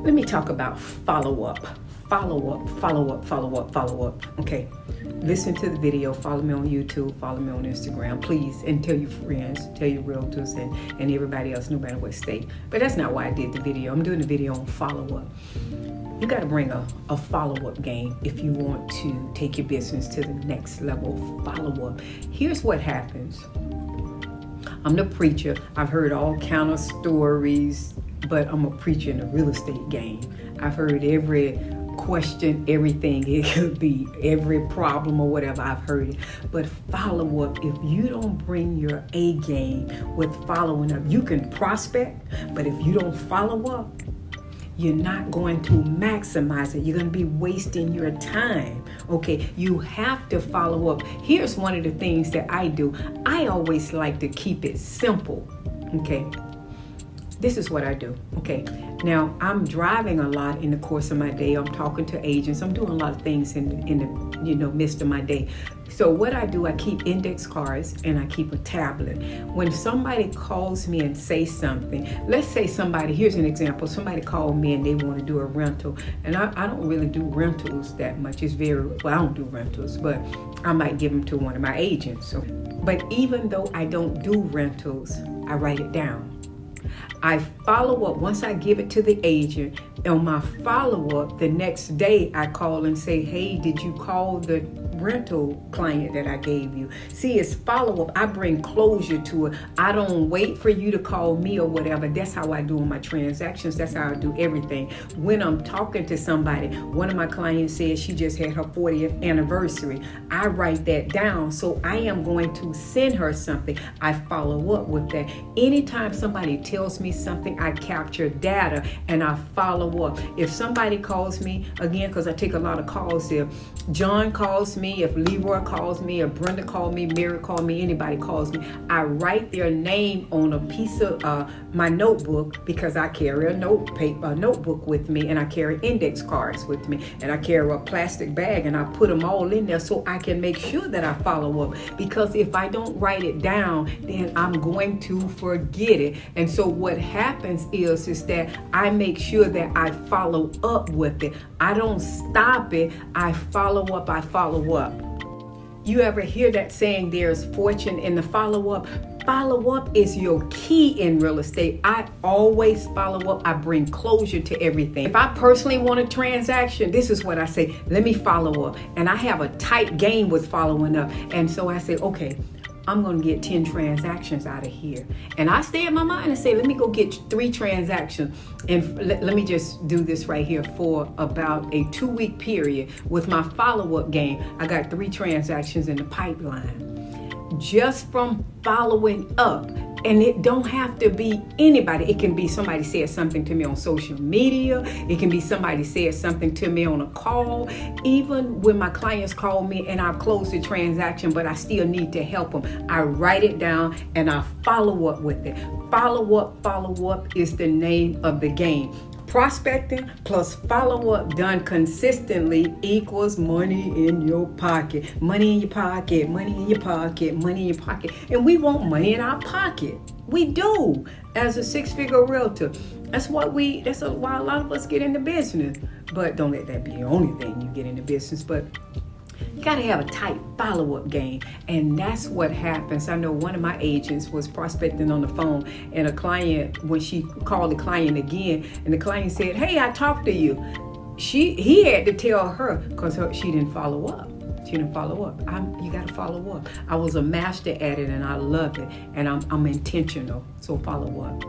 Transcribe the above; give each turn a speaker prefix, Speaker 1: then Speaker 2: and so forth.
Speaker 1: Let me talk about follow-up. Follow-up. Okay. Listen to the video. Follow me on YouTube. Follow me on Instagram, please. And tell your friends, tell your realtors, and everybody else, no matter what state. But that's not why I did the video. I'm doing the video on follow-up. You got to bring a follow-up game if you want to take your business to the next level. Follow-up. Here's what happens. I'm the preacher. I've heard all kind of stories, but I'm a preacher in the real estate game. I've heard every question, everything. It could be every problem or whatever. I've heard it. But follow up, if you don't bring your A game with following up, you can prospect, but if you don't follow up, you're not going to maximize it. You're going to be wasting your time. Okay, you have to follow up. Here's one of the things that I do. I always like to keep it simple. Okay, this is what I do. Okay, now I'm driving a lot in the course of my day. I'm talking to agents. I'm doing a lot of things in the midst of my day. So what I do, I keep index cards and I keep a tablet. When somebody calls me and say something, let's say here's an example. Somebody called me and they want to do a rental. And I don't really do rentals that much. I don't do rentals, but I might give them to one of my agents. But even though I don't do rentals, I write it down. I follow up. Once I give it to the agent, on my follow-up, the next day I call and say, hey, did you call the rental client that I gave you? See, it's follow-up. I bring closure to it. I don't wait for you to call me or whatever. That's how I do my transactions. That's how I do everything. When I'm talking to somebody, one of my clients said she just had her 40th anniversary. I write that down. So I am going to send her something. I follow up with that. Anytime somebody tells me something, I capture data and I follow up. If somebody calls me, again, because I take a lot of calls there, John calls me, if Leroy calls me, if Brenda calls me, Mary calls me, anybody calls me, I write their name on a piece of my notebook, because I carry a notebook with me, and I carry index cards with me, and I carry a plastic bag, and I put them all in there so I can make sure that I follow up. Because if I don't write it down, then I'm going to forget it. And so what happens is that I make sure that I follow up with it. I don't stop it. I follow up. You ever hear that saying, there's fortune in the follow-up? Follow-up is your key in real estate. I always follow up. I bring closure to everything. If I personally want a transaction, this is what I say, let me follow up. And I have a tight game with following up. And so I say, okay, I'm going to get 10 transactions out of here. And I stay in my mind and say, let me go get 3 transactions. And let me just do this right here for about a 2-week period with my follow-up game. I got 3 transactions in the pipeline just from following up. And it don't have to be anybody. It can be somebody said something to me on social media. It can be somebody said something to me on a call. Even when my clients call me and I've closed the transaction, but I still need to help them, I write it down and I follow up with it. Follow up is the name of the game. Prospecting plus follow-up done consistently equals money in your pocket. Money in your pocket, money in your pocket, money in your pocket. And we want money in our pocket. We do, as a 6-figure realtor. That's why a lot of us get into business. But don't let that be the only thing you get into business. But you got to have a tight follow-up game. And that's what happens. I know one of my agents was prospecting on the phone, and a client, when she called the client again, and the client said, hey, I talked to you. He had to tell her, because she didn't follow up. You got to follow up. I was a master at it, and I love it. And I'm intentional. So follow up.